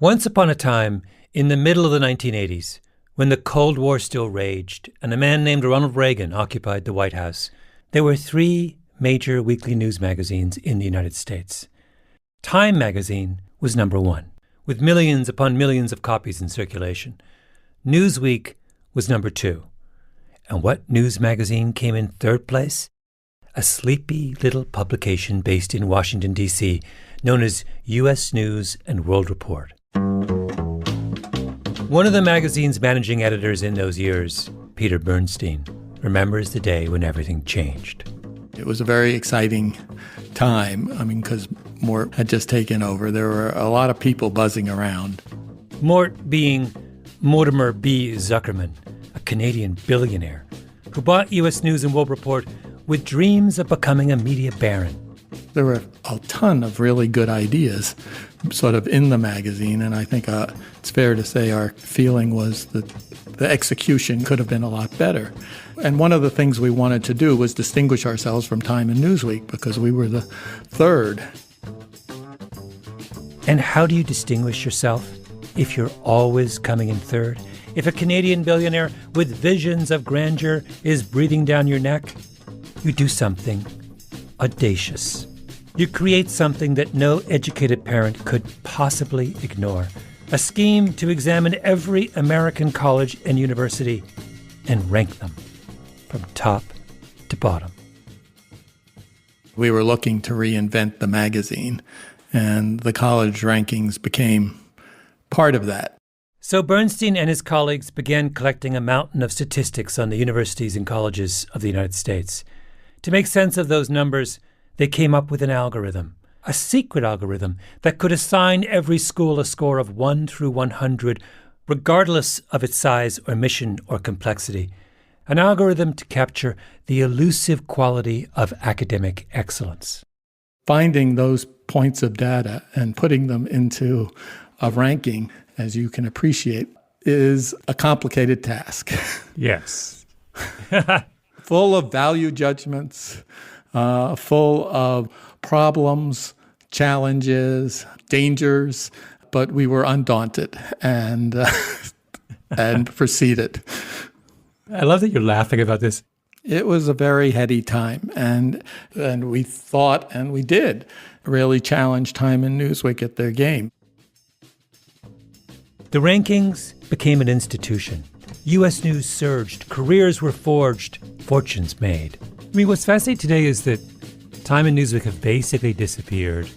Once upon a time, in the middle of the 1980s, when the Cold War still raged and a man named Ronald Reagan occupied the White House, there were 3 major weekly news magazines in the United States. Time magazine was number 1, with millions upon millions of copies in circulation. Newsweek was number 2. And what news magazine came in 3rd place? A sleepy little publication based in Washington, D.C., known as U.S. News and World Report. One of the magazine's managing editors in those years, Peter Bernstein, remembers the day when everything changed. It was a very exciting time, because Mort had just taken over. There were a lot of people buzzing around. Mort being Mortimer B. Zuckerman, a Canadian billionaire who bought U.S. News and World Report with dreams of becoming a media baron. There were a ton of really good ideas sort of in the magazine, and I think it's fair to say our feeling was that the execution could have been a lot better. And one of the things we wanted to do was distinguish ourselves from Time and Newsweek because we were the 3rd. And how do you distinguish yourself if you're always coming in 3rd? If a Canadian billionaire with visions of grandeur is breathing down your neck, you do something audacious. You create something that no educated parent could possibly ignore. A scheme to examine every American college and university and rank them from top to bottom. We were looking to reinvent the magazine, and the college rankings became part of that. So Bernstein and his colleagues began collecting a mountain of statistics on the universities and colleges of the United States. To make sense of those numbers, they came up with an algorithm, a secret algorithm that could assign every school a score of 1 through 100, regardless of its size or mission or complexity. An algorithm to capture the elusive quality of academic excellence. Finding those points of data and putting them into a ranking, as you can appreciate, is a complicated task. Yes. Full of value judgments, full of problems, challenges, dangers, but we were undaunted and proceeded. I love that you're laughing about this. It was a very heady time, and we thought, and we did, really challenge Time and Newsweek at their game. The rankings became an institution. U.S. News surged, careers were forged, fortunes made. What's fascinating today is that Time and Newsweek have basically disappeared.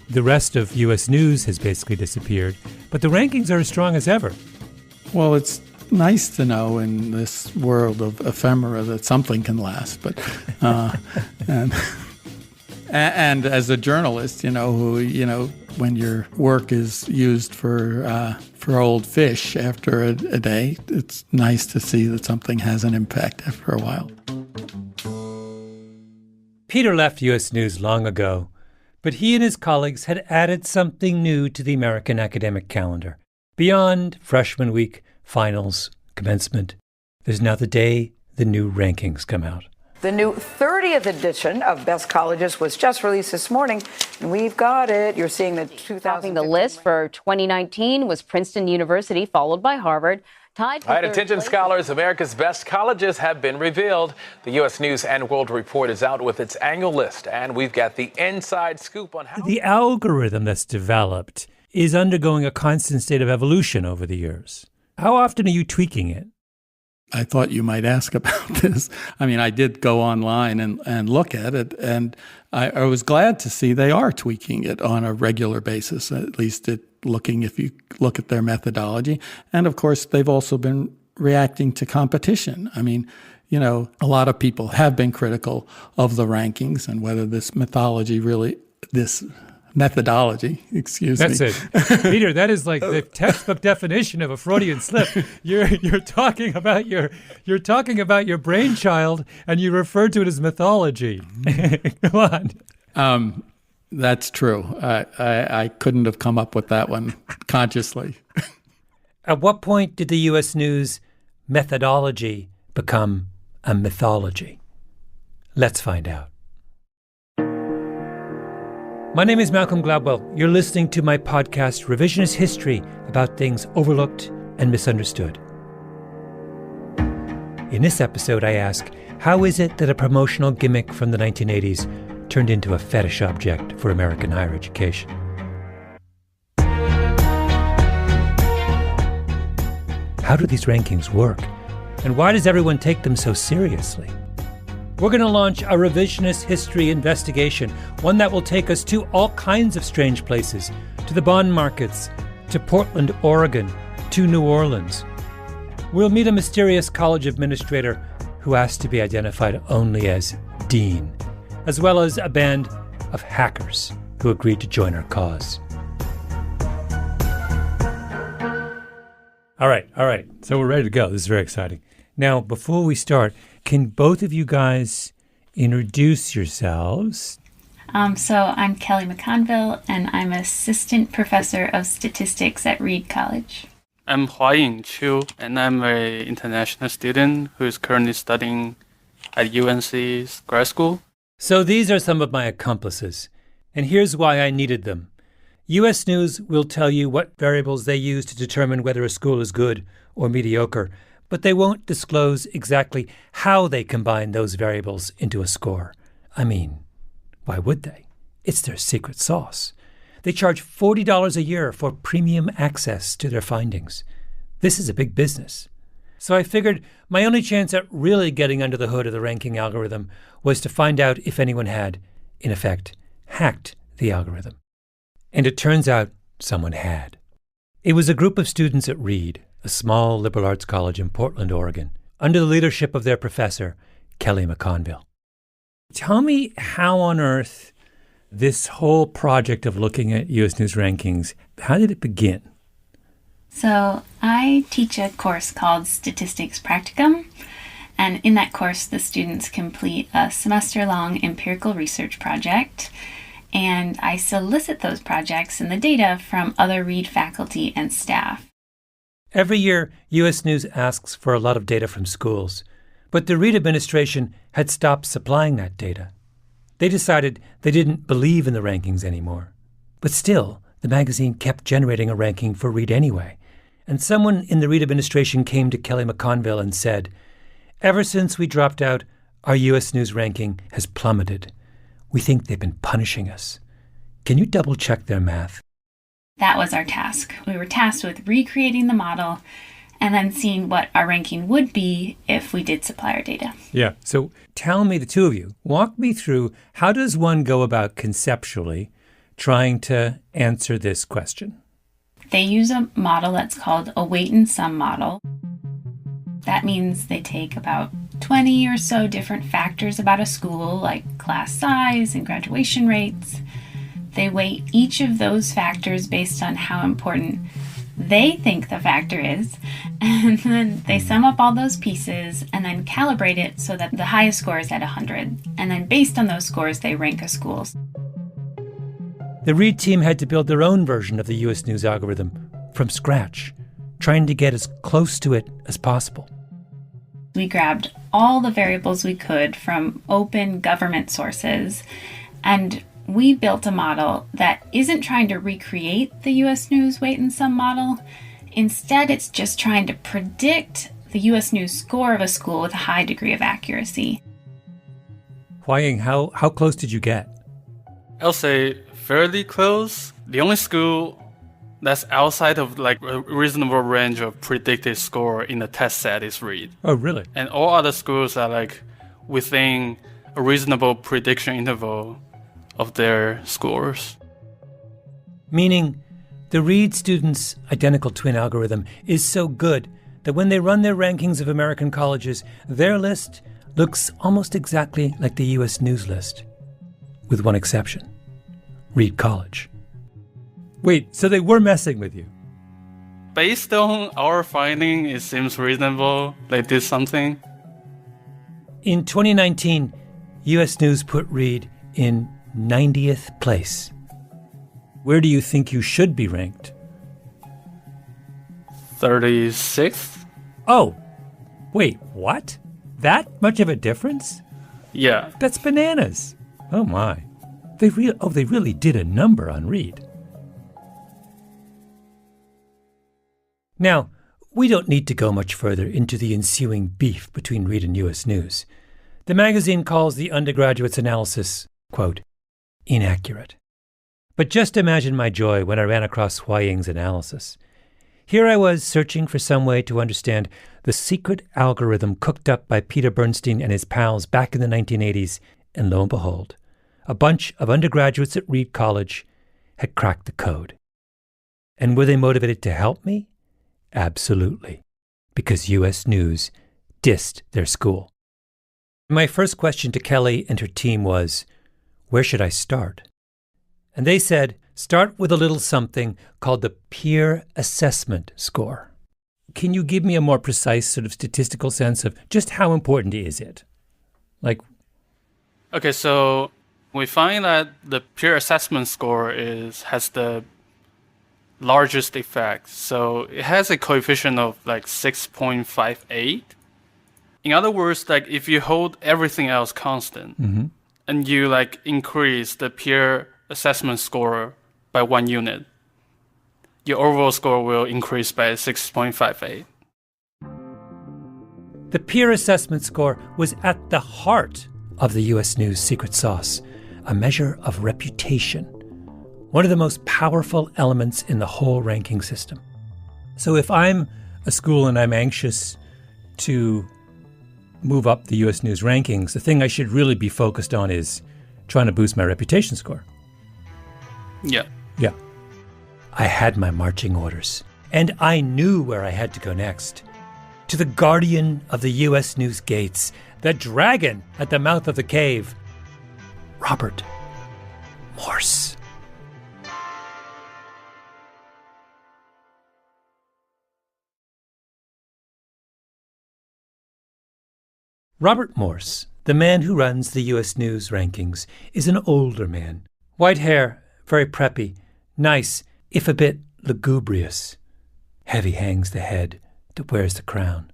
The rest of U.S. News has basically disappeared, but the rankings are as strong as ever. Well, it's nice to know in this world of ephemera that something can last, but and as a journalist, when your work is used for old fish after a day, it's nice to see that something has an impact after a while. Peter left U.S. News long ago, but he and his colleagues had added something new to the American academic calendar. Beyond freshman week, finals, commencement, there's now the day the new rankings come out. The new 30th edition of Best Colleges was just released this morning, and we've got it. You're seeing the 2000. The list for 2019 was Princeton University, followed by Harvard. Tied for attention scholars, America's best colleges have been revealed. The U.S. News and World Report is out with its annual list, and we've got the inside scoop on how... The algorithm that's developed is undergoing a constant state of evolution over the years. How often are you tweaking it? I thought you might ask about this. I did go online and look at it, and I was glad to see they are tweaking it on a regular basis, at least if you look at their methodology. And of course, they've also been reacting to competition. A lot of people have been critical of the rankings and whether this methodology, That's it. Peter, that is like the textbook definition of a Freudian slip. You're talking about your brainchild and you refer to it as mythology. Come on. That's true. I couldn't have come up with that one consciously. At what point did the U.S. News methodology become a mythology? Let's find out. My name is Malcolm Gladwell. You're listening to my podcast, Revisionist History, about things overlooked and misunderstood. In this episode, I ask, how is it that a promotional gimmick from the 1980s turned into a fetish object for American higher education? How do these rankings work? And why does everyone take them so seriously? We're going to launch a revisionist history investigation, one that will take us to all kinds of strange places, to the bond markets, to Portland, Oregon, to New Orleans. We'll meet a mysterious college administrator who asked to be identified only as Dean, as well as a band of hackers who agreed to join our cause. All right. So we're ready to go. This is very exciting. Now, before we start, can both of you guys introduce yourselves? So I'm Kelly McConville, and I'm Assistant Professor of Statistics at Reed College. I'm Huaying Chu, and I'm an international student who is currently studying at UNC's grad school. So these are some of my accomplices, and here's why I needed them. U.S. News will tell you what variables they use to determine whether a school is good or mediocre, but they won't disclose exactly how they combine those variables into a score. I mean, why would they? It's their secret sauce. They charge $40 a year for premium access to their findings. This is a big business. So I figured my only chance at really getting under the hood of the ranking algorithm was to find out if anyone had, in effect, hacked the algorithm. And it turns out someone had. It was a group of students at Reed, a small liberal arts college in Portland, Oregon, under the leadership of their professor, Kelly McConville. Tell me how on earth this whole project of looking at U.S. News rankings, how did it begin? So I teach a course called Statistics Practicum, and in that course, the students complete a semester-long empirical research project, and I solicit those projects and the data from other Reed faculty and staff. Every year, U.S. News asks for a lot of data from schools, but the Reed administration had stopped supplying that data. They decided they didn't believe in the rankings anymore. But still, the magazine kept generating a ranking for Reed anyway. And someone in the Reed administration came to Kelly McConville and said, "Ever since we dropped out, our U.S. News ranking has plummeted. We think they've been punishing us. Can you double-check their math?" That was our task. We were tasked with recreating the model and then seeing what our ranking would be if we did supply our data. Yeah. So tell me, the two of you, walk me through, how does one go about conceptually trying to answer this question? They use a model that's called a weight and sum model. That means they take about 20 or so different factors about a school, like class size and graduation rates. They weight each of those factors based on how important they think the factor is, and then they sum up all those pieces and then calibrate it so that the highest score is at 100. And then based on those scores, they rank a school. The Reed team had to build their own version of the U.S. News algorithm from scratch, trying to get as close to it as possible. We grabbed all the variables we could from open government sources, and we built a model that isn't trying to recreate the U.S. News weight and sum model. Instead, it's just trying to predict the U.S. News score of a school with a high degree of accuracy. Huaying, how close did you get? I'll say fairly close. The only school that's outside of like a reasonable range of predicted score in the test set is Reed. Oh, really? And all other schools are like within a reasonable prediction interval of their scores. Meaning, the Reed students' identical twin algorithm is so good that when they run their rankings of American colleges, their list looks almost exactly like the U.S. News list, with one exception: Reed College. Wait, so they were messing with you? Based on our finding, it seems reasonable they did something. In 2019, U.S. News put Reed in 90th place. Where do you think you should be ranked? 36th? Oh, wait, what? That much of a difference? Yeah. That's bananas. Oh my. They really did a number on Reed. Now, we don't need to go much further into the ensuing beef between Reed and U.S. News. The magazine calls the undergraduate's analysis, quote, inaccurate. But just imagine my joy when I ran across Hua Ying's analysis. Here I was searching for some way to understand the secret algorithm cooked up by Peter Bernstein and his pals back in the 1980s, and lo and behold, a bunch of undergraduates at Reed College had cracked the code. And were they motivated to help me? Absolutely, because U.S. News dissed their school. My first question to Kelly and her team was, where should I start? And they said, start with a little something called the peer assessment score. Can you give me a more precise sort of statistical sense of just how important is it? Okay, so we find that the peer assessment score has the largest effect. So it has a coefficient of 6.58. In other words, if you hold everything else constant and you increase the peer assessment score by 1 unit, your overall score will increase by 6.58. The peer assessment score was at the heart of the U.S. News secret sauce, a measure of reputation, one of the most powerful elements in the whole ranking system. So if I'm a school and I'm anxious to move up the U.S. News rankings, the thing I should really be focused on is trying to boost my reputation score. Yeah. Yeah. I had my marching orders, and I knew where I had to go next. To the guardian of the U.S. News gates, the dragon at the mouth of the cave, Robert Morse. Robert Morse, the man who runs the U.S. News rankings, is an older man. White hair, very preppy, nice, if a bit lugubrious. Heavy hangs the head that wears the crown.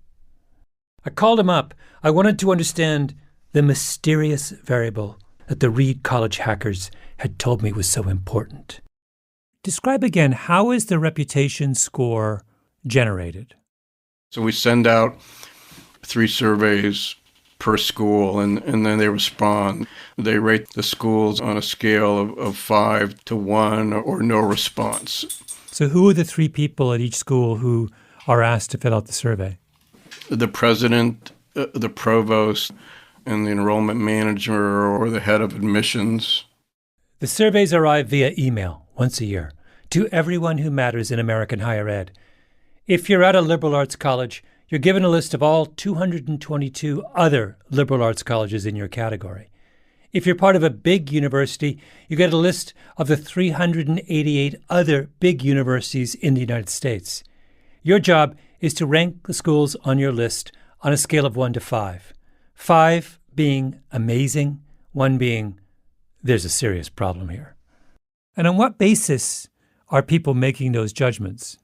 I called him up. I wanted to understand the mysterious variable that the Reed College hackers had told me was so important. Describe again, how is the reputation score generated? So we send out 3 surveys per school, and then they respond. They rate the schools on a scale of 5 to 1 or no response. So who are the 3 people at each school who are asked to fill out the survey? The president, the provost, and the enrollment manager or the head of admissions. The surveys arrive via email once a year to everyone who matters in American higher ed. If you're at a liberal arts college, you're given a list of all 222 other liberal arts colleges in your category. If you're part of a big university, you get a list of the 388 other big universities in the United States. Your job is to rank the schools on your list on a scale of 1 to 5. 5 being amazing, 1 being there's a serious problem here. And on what basis are people making those judgments?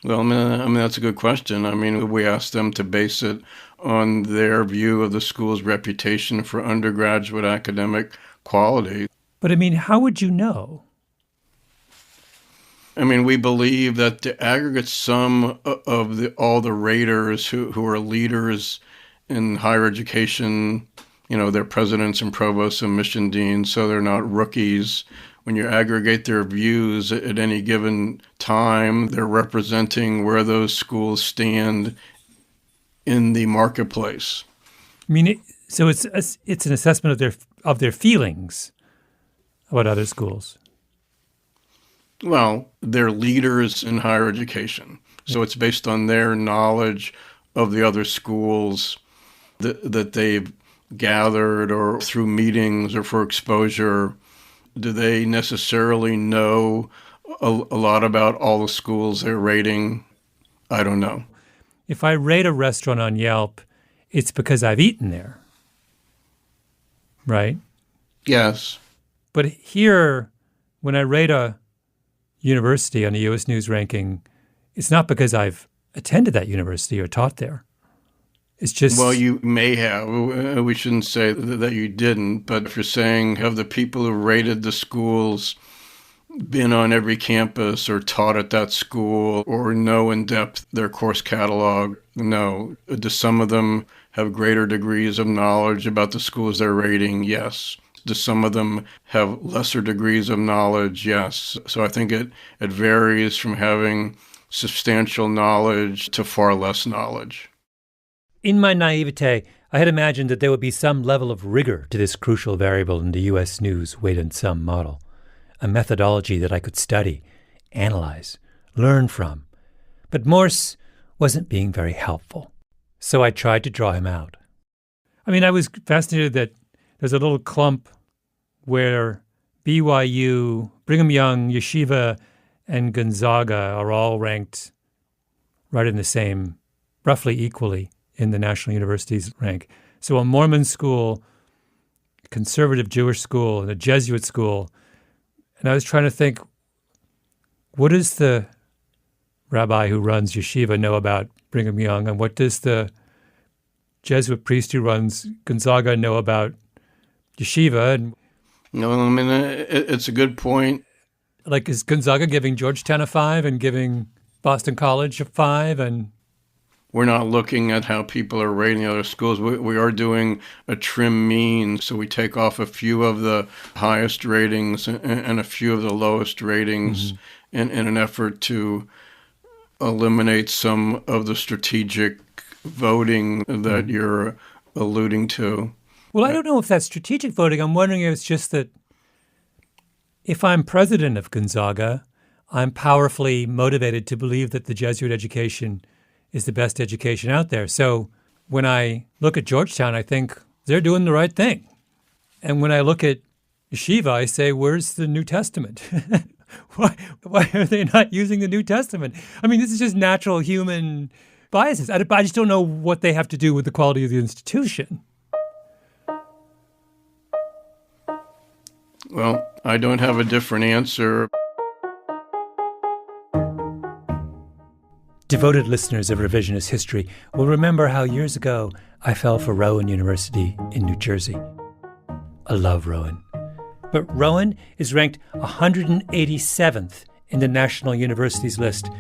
Well, I mean, that's a good question. I mean, we asked them to base it on their view of the school's reputation for undergraduate academic quality. But I mean, how would you know? I mean, we believe that the aggregate sum of all the raters who are leaders in higher education, they're presidents and provosts and mission deans, so they're not rookies. When you aggregate their views at any given time, they're representing where those schools stand in the marketplace. I mean, so it's an assessment of their feelings about other schools. Well, they're leaders in higher education, so it's based on their knowledge of the other schools that they've gathered or through meetings or for exposure. Do they necessarily know a lot about all the schools they're rating? I don't know. If I rate a restaurant on Yelp, it's because I've eaten there, right? Yes. But here, when I rate a university on the U.S. News ranking, it's not because I've attended that university or taught there. It's just... Well, you may have. We shouldn't say that you didn't. But if you're saying, have the people who rated the schools been on every campus or taught at that school or know in depth their course catalog? No. Do some of them have greater degrees of knowledge about the schools they're rating? Yes. Do some of them have lesser degrees of knowledge? Yes. So I think it varies from having substantial knowledge to far less knowledge. In my naivete, I had imagined that there would be some level of rigor to this crucial variable in the U.S. News weight and sum model, a methodology that I could study, analyze, learn from. But Morse wasn't being very helpful, so I tried to draw him out. I mean, I was fascinated that there's a little clump where BYU, Brigham Young, Yeshiva, and Gonzaga are all ranked right in the same, roughly equally, in the national universities rank. So a Mormon school, a conservative Jewish school, and a Jesuit school. And I was trying to think, what does the rabbi who runs yeshiva know about Brigham Young? And what does the Jesuit priest who runs Gonzaga know about yeshiva? And no, I mean, it's a good point. Like, is Gonzaga giving Georgetown a 5 and giving Boston College a 5? And we're not looking at how people are rating other schools. We are doing a trim mean, so we take off a few of the highest ratings and a few of the lowest ratings in an effort to eliminate some of the strategic voting that you're alluding to. Well, I don't know if that's strategic voting. I'm wondering if it's just that if I'm president of Gonzaga, I'm powerfully motivated to believe that the Jesuit education is the best education out there. So when I look at Georgetown, I think they're doing the right thing. And when I look at Yeshiva, I say, where's the New Testament? Why are they not using the New Testament? I mean, this is just natural human biases. I just don't know what they have to do with the quality of the institution. Well, I don't have a different answer. Devoted listeners of Revisionist History will remember how years ago I fell for Rowan University in New Jersey. I love Rowan. But Rowan is ranked 187th in the National Universities list.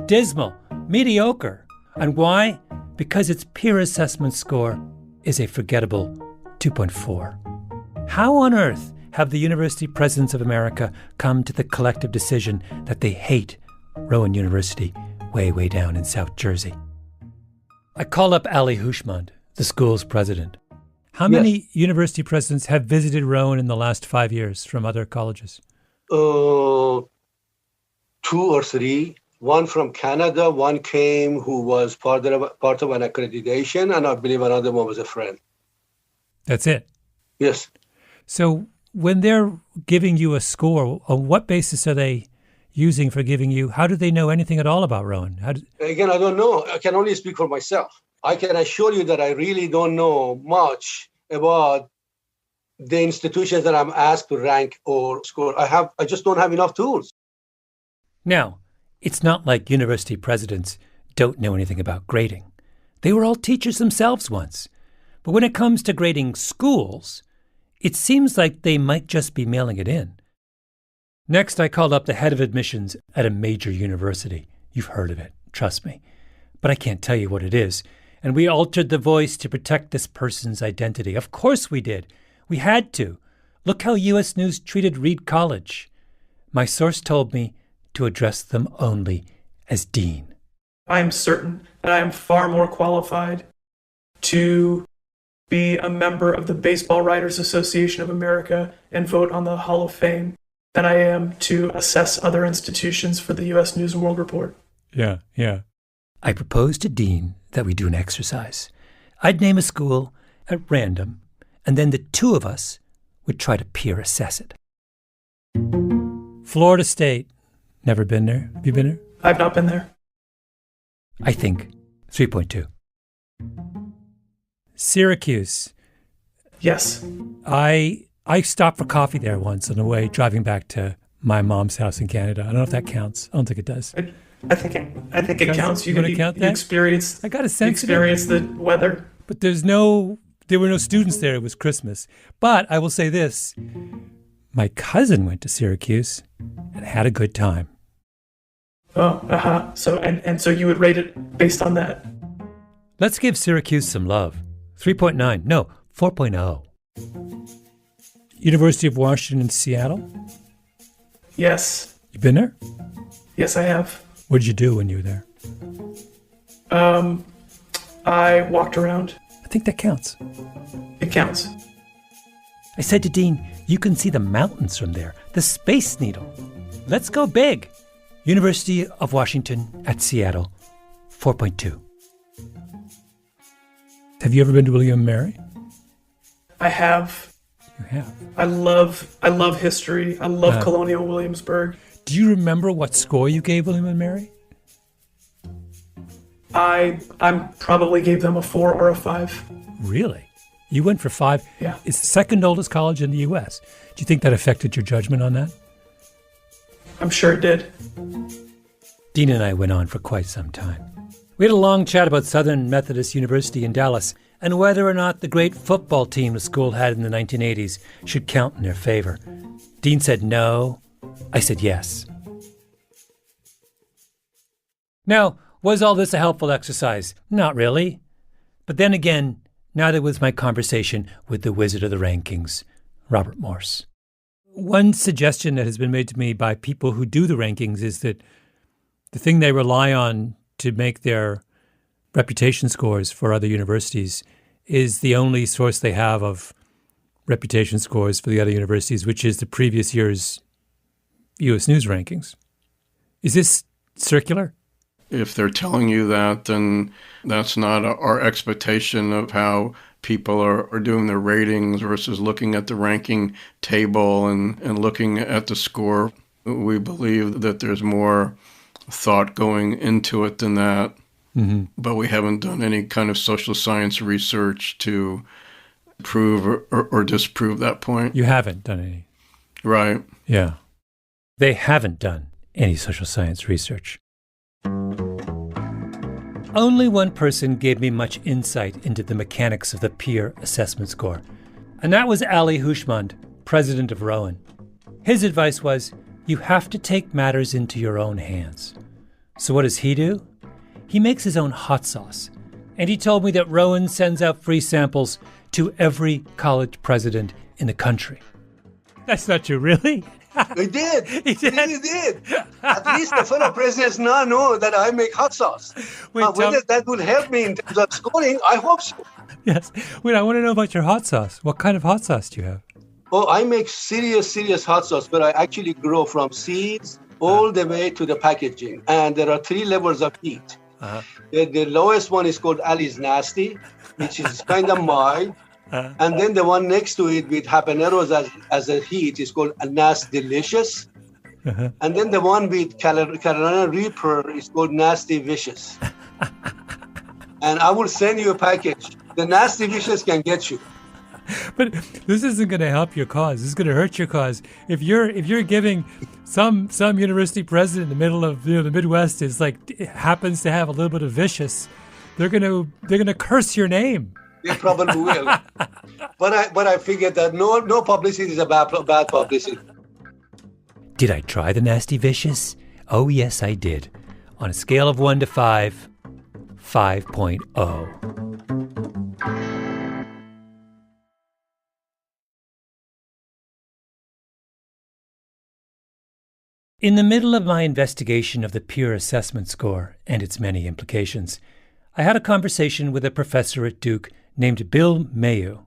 Dismal, mediocre. And why? Because its peer assessment score is a forgettable 2.4. How on earth have the university presidents of America come to the collective decision that they hate Rowan University way down in South Jersey? I called up Ali Hushmand, the school's president. How many university presidents have visited Rowan in the last 5 years from other colleges? 2 or 3. One from Canada, one came who was part of an accreditation, and I believe another one was a friend. That's it? Yes. So when they're giving you a score, on what basis are they using for giving you? How do they know anything at all about Rowan? Again, I don't know. I can only speak for myself. I can assure you that I really don't know much about the institutions that I'm asked to rank or score. I just don't have enough tools. Now, it's not like university presidents don't know anything about grading. They were all teachers themselves once. But when it comes to grading schools, it seems like they might just be mailing it in. Next, I called up the head of admissions at a major university. You've heard of it, trust me. But I can't tell you what it is. And we altered the voice to protect this person's identity. Of course we did. We had to. Look how U.S. News treated Reed College. My source told me to address them only as dean. I am certain that I am far more qualified to be a member of the Baseball Writers Association of America and vote on the Hall of Fame than I am to assess other institutions for the U.S. News and World Report. Yeah. I proposed to Dean that we do an exercise. I'd name a school at random, and then the two of us would try to peer assess it. Florida State. Never been there. Have you been there? I've not been there. I think 3.2. Syracuse. Yes. I stopped for coffee there once on the way driving back to my mom's house in Canada. I don't know if that counts. I don't think it does. I think it counts. You count that? experience. I got a sense. Experience the weather. But there were no students there. It was Christmas. But I will say this. My cousin went to Syracuse and had a good time. Oh, uh-huh. So, and so you would rate it based on that? Let's give Syracuse some love. 3.9. No, 4.0. University of Washington in Seattle? Yes. You been there? Yes, I have. What did you do when you were there? I walked around. I think that counts. It counts. I said to Dean, you can see the mountains from there, the Space Needle. Let's go big. University of Washington at Seattle, 4.2. Have you ever been to William and Mary? I have. You have. I love history. I love Colonial Williamsburg. Do you remember what score you gave William and Mary? I probably gave them a 4 or a 5. Really? You went for 5? Yeah. It's the second oldest college in the U.S. Do you think that affected your judgment on that? I'm sure it did. Dean and I went on for quite some time. We had a long chat about Southern Methodist University in Dallas and whether or not the great football team the school had in the 1980s should count in their favor. Dean said no. I said yes. Now, was all this a helpful exercise? Not really. But then again, neither was my conversation with the wizard of the rankings, Robert Morse. One suggestion that has been made to me by people who do the rankings is that the thing they rely on to make their reputation scores for other universities is the only source they have of reputation scores for the other universities, which is the previous year's U.S. News rankings. Is this circular? If they're telling you that, then that's not our expectation of how people are doing their ratings versus looking at the ranking table and looking at the score. We believe that there's more thought going into it than that. Mm-hmm. But we haven't done any kind of social science research to prove or disprove that point. You haven't done any. Right. Yeah. They haven't done any social science research. Only one person gave me much insight into the mechanics of the peer assessment score, and that was Ali Hushmand, president of Rowan. His advice was, you have to take matters into your own hands. So what does he do? He makes his own hot sauce, and he told me that Rowan sends out free samples to every college president in the country. That's not true, really? He did. He did. At least the fellow presidents now know that I make hot sauce. Whether that will help me in terms of scoring, I hope so. Yes. Wait, I want to know about your hot sauce. What kind of hot sauce do you have? Oh, I make serious hot sauce, but I actually grow from seeds all the way to the packaging. And there are 3 levels of heat. Uh-huh. The lowest one is called Ali's Nasty, which is kind of mild. And then the one next to it with habaneros as a heat is called a Nasty Delicious. Uh-huh. And then the one with Carolina Reaper is called Nasty Vicious. And I will send you a package. The Nasty Vicious can get you. But this isn't going to help your cause. This is going to hurt your cause. If you're giving some university president in the middle of the Midwest happens to have a little bit of vicious, they're going to curse your name. They probably will. But I figured that no publicity is a bad publicity. Did I try the Nasty Vicious? Oh, yes, I did. On a scale of 1 to 5, 5.0. In the middle of my investigation of the peer assessment score and its many implications, I had a conversation with a professor at Duke named Bill Mayu.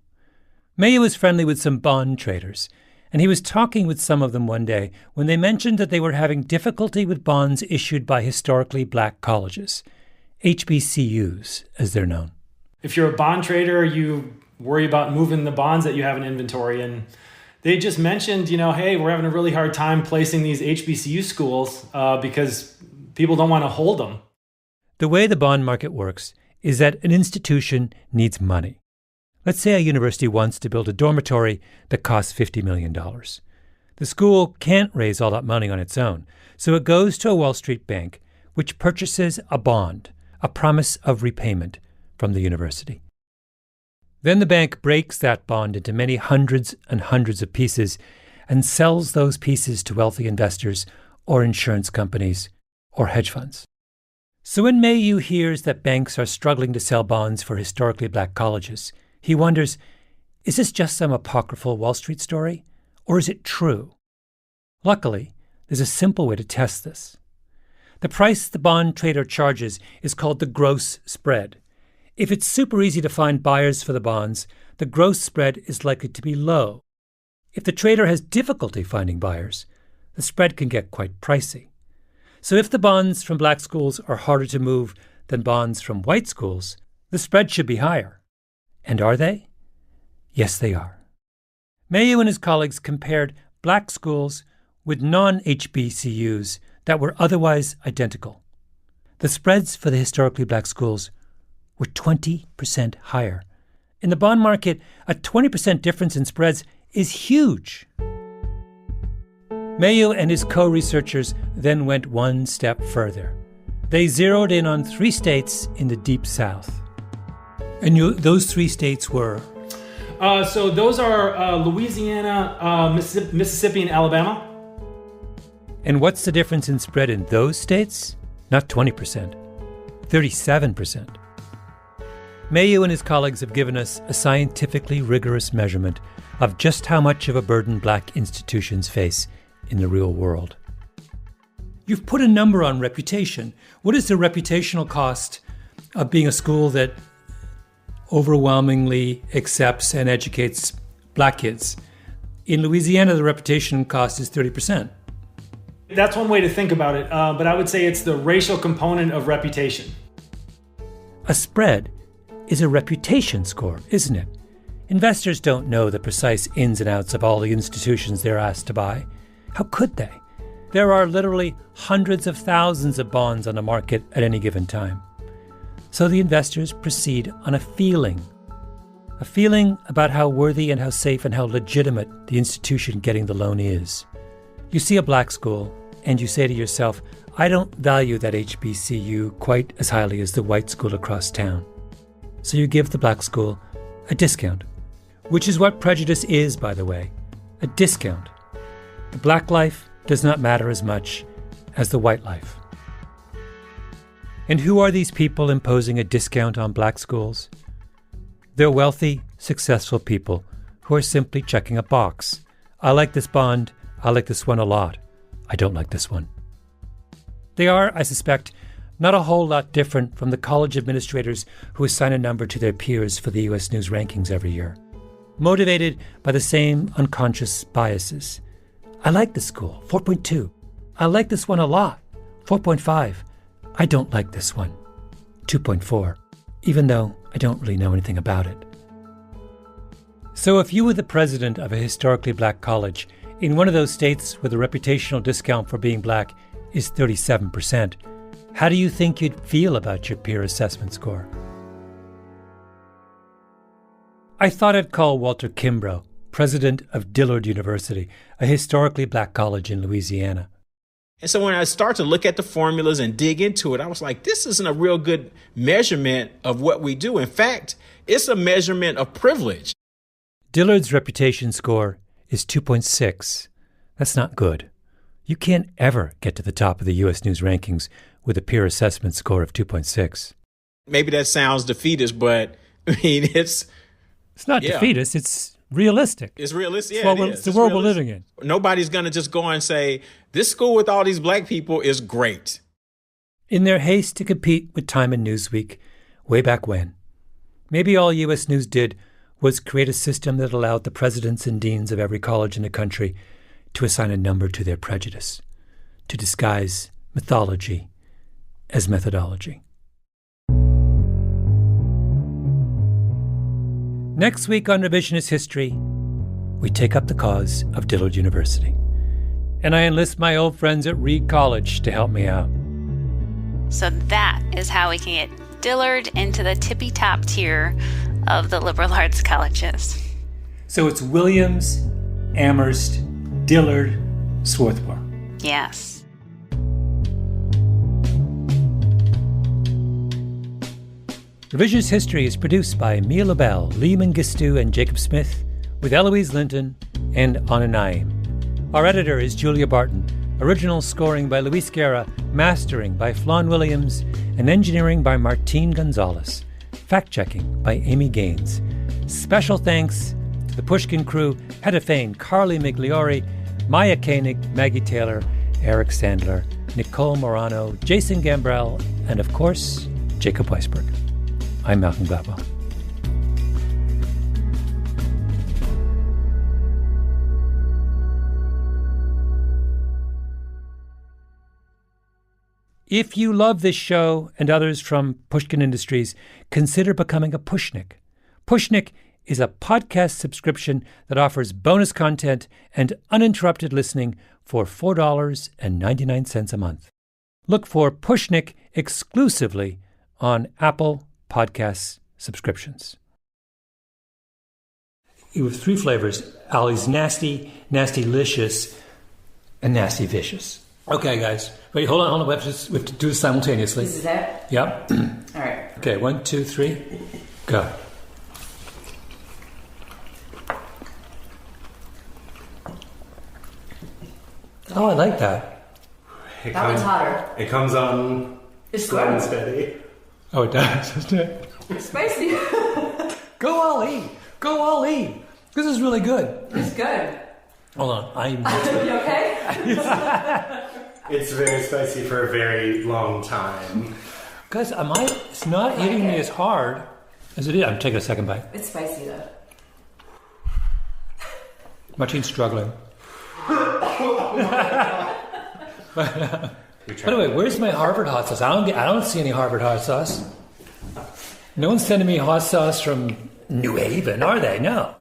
Mayu was friendly with some bond traders, and he was talking with some of them one day when they mentioned that they were having difficulty with bonds issued by historically black colleges, HBCUs, as they're known. If you're a bond trader, you worry about moving the bonds that you have in inventory, and they just mentioned, hey, we're having a really hard time placing these HBCU schools because people don't want to hold them. The way the bond market works is that an institution needs money. Let's say a university wants to build a dormitory that costs $50 million. The school can't raise all that money on its own, so it goes to a Wall Street bank, which purchases a bond, a promise of repayment from the university. Then the bank breaks that bond into many hundreds and hundreds of pieces and sells those pieces to wealthy investors or insurance companies or hedge funds. So when Mayhew hears that banks are struggling to sell bonds for historically black colleges, he wonders, is this just some apocryphal Wall Street story, or is it true? Luckily, there's a simple way to test this. The price the bond trader charges is called the gross spread. If it's super easy to find buyers for the bonds, the gross spread is likely to be low. If the trader has difficulty finding buyers, the spread can get quite pricey. So if the bonds from black schools are harder to move than bonds from white schools, the spread should be higher. And are they? Yes, they are. Mayhew and his colleagues compared black schools with non-HBCUs that were otherwise identical. The spreads for the historically black schools were 20% higher. In the bond market, a 20% difference in spreads is huge. Mayhew and his co-researchers then went one step further. They zeroed in on 3 states in the Deep South. And those 3 states were? So those are Louisiana, Mississippi, and Alabama. And what's the difference in spread in those states? Not 20%, 37%. Mayhew and his colleagues have given us a scientifically rigorous measurement of just how much of a burden black institutions face in the real world. You've put a number on reputation. What is the reputational cost of being a school that overwhelmingly accepts and educates black kids? In Louisiana, the reputation cost is 30%. That's one way to think about it, but I would say it's the racial component of reputation. A spread is a reputation score, isn't it? Investors don't know the precise ins and outs of all the institutions they're asked to buy. How could they? There are literally hundreds of thousands of bonds on the market at any given time. So the investors proceed on a feeling about how worthy and how safe and how legitimate the institution getting the loan is. You see a black school and you say to yourself, I don't value that HBCU quite as highly as the white school across town. So you give the black school a discount, which is what prejudice is, by the way, a discount. The black life does not matter as much as the white life. And who are these people imposing a discount on black schools? They're wealthy, successful people who are simply checking a box. I like this bond. I like this one a lot. I don't like this one. They are, I suspect, not a whole lot different from the college administrators who assign a number to their peers for the U.S. News rankings every year, motivated by the same unconscious biases. I like this school, 4.2. I like this one a lot, 4.5. I don't like this one, 2.4, even though I don't really know anything about it. So if you were the president of a historically black college in one of those states where the reputational discount for being black is 37%, how do you think you'd feel about your peer assessment score? I thought I'd call Walter Kimbrough, president of Dillard University, a historically black college in Louisiana. And so when I start to look at the formulas and dig into it, I was like, this isn't a real good measurement of what we do. In fact, it's a measurement of privilege. Dillard's reputation score is 2.6. That's not good. You can't ever get to the top of the U.S. News rankings with a peer assessment score of 2.6. Maybe that sounds defeatist, but I mean, it's not defeatist. It's realistic. It's realistic. Yeah, it's the world we're living in. Nobody's going to just go and say, this school with all these black people is great. In their haste to compete with Time and Newsweek, way back when, maybe all U.S. News did was create a system that allowed the presidents and deans of every college in the country to assign a number to their prejudice, to disguise mythology as methodology. Next week on Revisionist History, we take up the cause of Dillard University. And I enlist my old friends at Reed College to help me out. So that is how we can get Dillard into the tippy-top tier of the liberal arts colleges. So it's Williams, Amherst, Dillard, Swarthmore. Yes. Revisionist History is produced by Mia LaBelle, Lee Mengistu, and Jacob Smith, with Eloise Linton and Anna Naim. Our editor is Julia Barton. Original scoring by Luis Guerra, mastering by Flawn Williams, and engineering by Martine Gonzalez. Fact-checking by Amy Gaines. Special thanks to the Pushkin crew, Hedda Fain, Carly Migliori, Maya Koenig, Maggie Taylor, Eric Sandler, Nicole Morano, Jason Gambrell, and of course, Jacob Weisberg. I'm Malcolm Gladwell. If you love this show and others from Pushkin Industries, consider becoming a Pushnik. Pushnik is a podcast subscription that offers bonus content and uninterrupted listening for $4.99 a month. Look for Pushnik exclusively on Apple Podcasts subscriptions. With 3 flavors: Ollie's Nasty, Nasty-licious, and Nasty Vicious. Okay, guys. Wait, hold on. We have to do this simultaneously. This is it? Yep. All right. Okay, 1, 2, 3, go. Oh, I like that. That one's hotter. It comes on It's slow and good. steady. Oh, it does, doesn't it? It's spicy. Go Ollie! Go Ollie! This is really good. It's good. Hold on. I'm. You okay? It's very spicy for a very long time. Guys, it's not hitting me as hard as it is. I'm taking a second bite. It's spicy though. Martine's struggling. By the way, where's my Harvard hot sauce? I don't see any Harvard hot sauce. No one's sending me hot sauce from New Haven, are they? No.